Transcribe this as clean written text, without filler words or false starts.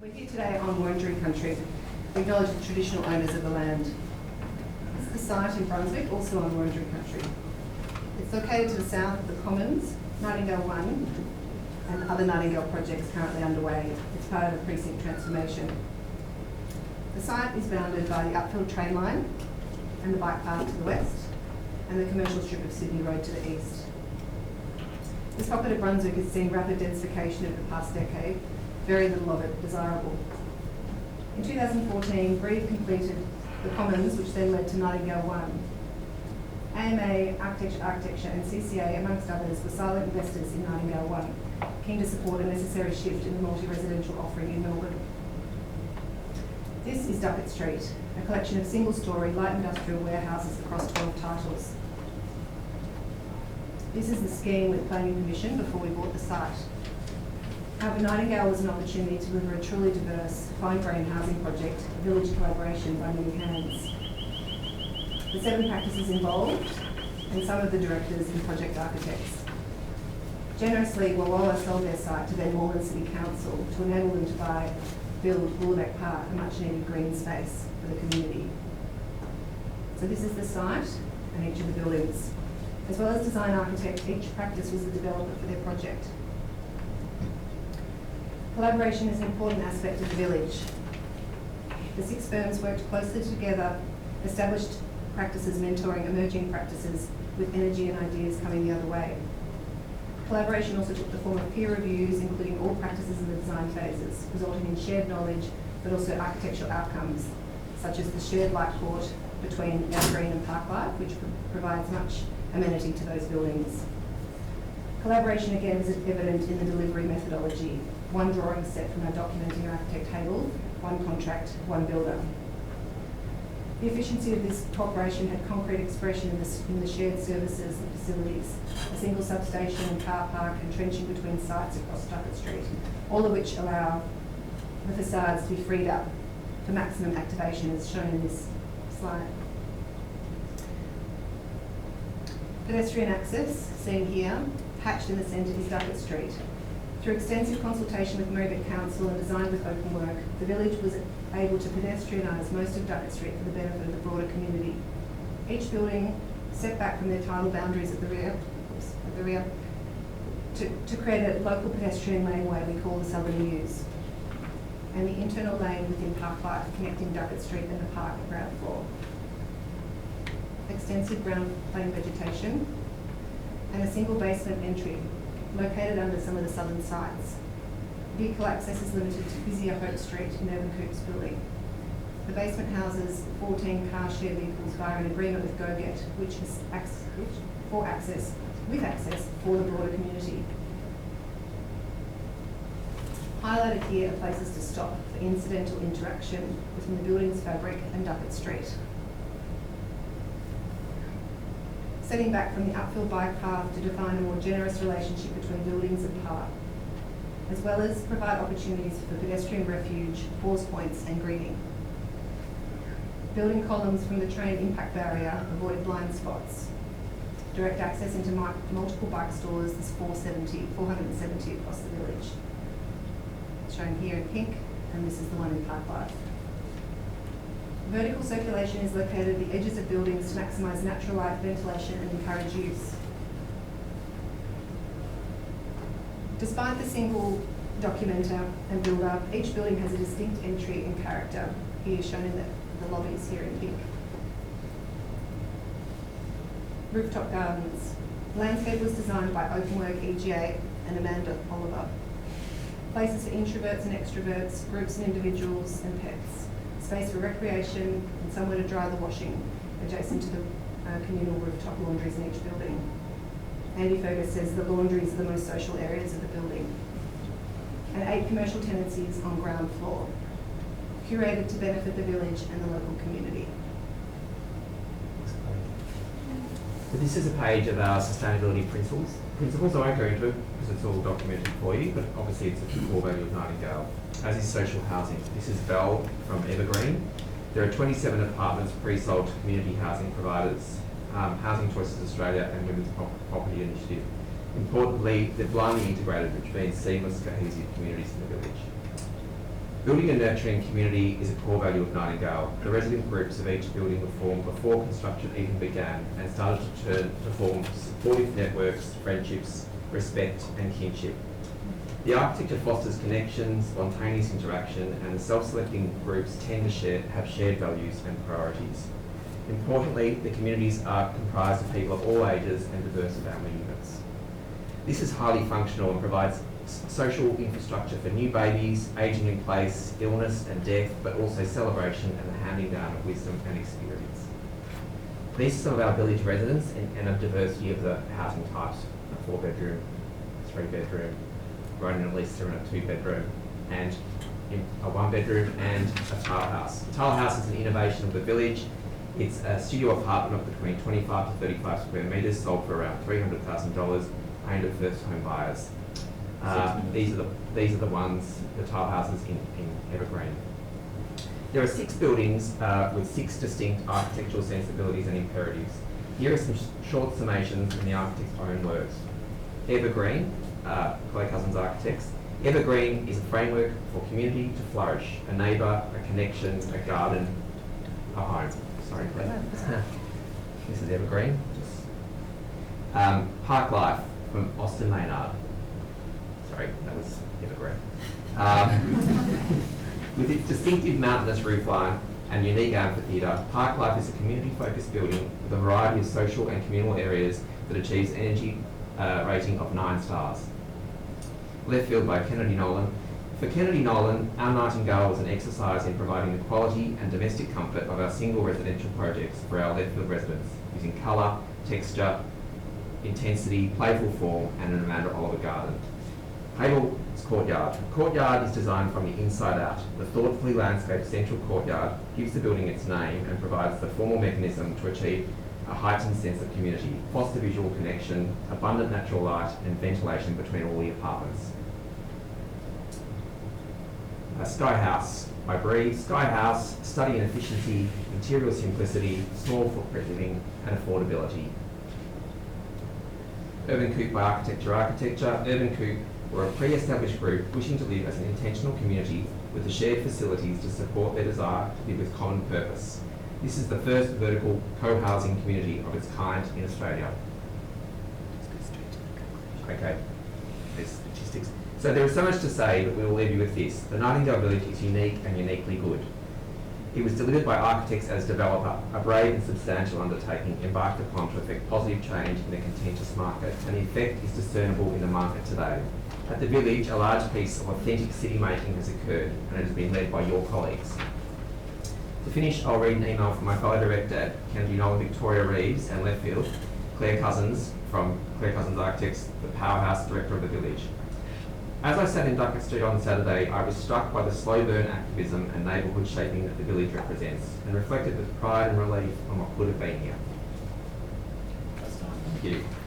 We're here today on Wurundjeri country. We acknowledge the traditional owners of the land. This is the site in Brunswick, also on Wurundjeri country. It's located to the south of the Commons, Nightingale 1, and other Nightingale projects currently underway. It's part of the precinct transformation. The site is bounded by the upfield train line and the bike path to the west, and the commercial strip of Sydney Road to the east. This pocket of Brunswick has seen rapid densification over the past decade, very little of it desirable. In 2014, Breathe completed the Commons, which then led to Nightingale 1. AMA, Architecture and CCA, amongst others, were silent investors in Nightingale 1, keen to support a necessary shift in the multi-residential offering in Melbourne. This is Duckett Street, a collection of single-storey light industrial warehouses across 12 titles. This is the scheme with planning permission before we bought the site. However, Nightingale was an opportunity to deliver a truly diverse, fine-grained housing project, a village collaboration by many hands. The 7 practices involved, and some of the directors and project architects. Generously, Wawala sold their site to then Nolan City Council to enable them to build Bullabek Park, a much-needed green space for the community. So this is the site and each of the buildings. As well as design architect, each practice was the developer for their project. Collaboration is an important aspect of the village. The 6 firms worked closely together, established practices mentoring emerging practices with energy and ideas coming the other way. Collaboration also took the form of peer reviews, including all practices in the design phases, resulting in shared knowledge, but also architectural outcomes, such as the shared light court between Evergreen and Parklife, which provides much amenity to those buildings. Collaboration again is evident in the delivery methodology. 1 drawing set from our documenting architect Hayball, 1 contract, 1 builder. The efficiency of this cooperation had concrete expression in the shared services and facilities, a single substation, car park, and trenching between sites across Duckett Street, all of which allow the facades to be freed up for maximum activation, as shown in this slide. Pedestrian access, seen here, hatched in the centre is Duckett Street. Through extensive consultation with Melbourne Council and designed with open work, the village was able to pedestrianise most of Duckett Street for the benefit of the broader community. Each building set back from their tidal boundaries at the rear, to create a local pedestrian laneway we call the Southern Mews, and the internal lane within Parklife connecting Duckett Street and the park at ground floor. Extensive ground plane vegetation and a single basement entry located under some of the southern sites. Vehicle access is limited to busier Hope Street in Urban Coops building. The basement houses 14 car share vehicles via an agreement with GoGet, with access for the broader community. Highlighted here are places to stop for incidental interaction between the building's fabric and Duckett Street. Setting back from the upfield bike path to define a more generous relationship between buildings and park, as well as provide opportunities for pedestrian refuge, pause points and greeting. Building columns from the train impact barrier avoid blind spots. Direct access into multiple bike stores is 470 across the village. Shown here in pink, and this is the one in Parklife. Vertical circulation is located at the edges of buildings to maximise natural light, ventilation and encourage use. Despite the single documenter and builder, each building has a distinct entry and character, here shown in the lobbies here in pink. Rooftop gardens. Landscape was designed by Openwork EGA and Amanda Oliver. Places for introverts and extroverts, groups and individuals and pets. Space for recreation and somewhere to dry the washing, adjacent to the communal rooftop laundries in each building. Andy Fergus says the laundries are the most social areas of the building. And 8 commercial tenancies on ground floor, curated to benefit the village and the local community. So this is a page of our sustainability principles. I won't go into it because it's all documented for you, but obviously it's a core value of Nightingale, as is social housing. This is Val from Evergreen. There are 27 apartments pre-sold to community housing providers, Housing Choices Australia and Women's Property Initiative. Importantly, they're blindly integrated, which means seamless, cohesive communities in the village. Building a nurturing community is a core value of Nightingale. The resident groups of each building were formed before construction even began and started to form supportive networks, friendships, respect and kinship. The architecture fosters connection, spontaneous interaction, and the self-selecting groups tend to have shared values and priorities. Importantly, the communities are comprised of people of all ages and diverse family units. This is highly functional and provides social infrastructure for new babies, ageing in place, illness and death, but also celebration and the handing down of wisdom and experience. These are some of our village residents and a diversity of the housing types: a 4-bedroom, 3-bedroom, running at least through a 2-bedroom, and a 1-bedroom and a tile house. The tile house is an innovation of the village. It's a studio apartment of between 25 to 35 square metres, sold for around $300,000, aimed at first home buyers. These are the ones, the tile houses in Evergreen. There are 6 buildings with 6 distinct architectural sensibilities and imperatives. Here are some short summations in the architect's own words. Evergreen, Clare Cousins Architects. Evergreen is a framework for community to flourish, a neighbour, a connection, a garden, a home. Sorry, Claire. This is Evergreen. Park Life from Austin Maynard. Sorry, that was Evergreen. With its distinctive mountainous roofline and unique amphitheatre, Park Life is a community-focused building with a variety of social and communal areas that achieves energy rating of 9 stars. Left Field by Kennedy Nolan. For Kennedy Nolan, our Nightingale was an exercise in providing the quality and domestic comfort of our single residential projects for our Left Field residents, using colour, texture, intensity, playful form, and an Amanda Oliver garden. Hayball's courtyard. The courtyard is designed from the inside out. The thoughtfully landscaped central courtyard gives the building its name and provides the formal mechanism to achieve a heightened sense of community, foster visual connection, abundant natural light, and ventilation between all the apartments. Sky House by Breeze. Sky House, study in efficiency, material simplicity, small footprint living, and affordability. Urban Coop by Architecture. Urban Coop were a pre-established group wishing to live as an intentional community with the shared facilities to support their desire to live with common purpose. This is the first vertical co-housing community of its kind in Australia. Okay, there's statistics. So there is so much to say, but we will leave you with this. The Nightingale Village is unique and uniquely good. It was delivered by architects as developer, a brave and substantial undertaking embarked upon to effect positive change in a contentious market, and the effect is discernible in the market today. At the village, a large piece of authentic city making has occurred, and it has been led by your colleagues. To finish, I'll read an email from my fellow director, Kennedy Nolan, Victoria Reeves, and Left Field, Clare Cousins from Clare Cousins Architects, the powerhouse director of the village. As I sat in Duckett Street on Saturday, I was struck by the slow burn activism and neighbourhood shaping that the village represents, and reflected with pride and relief on what could have been here. Thank you.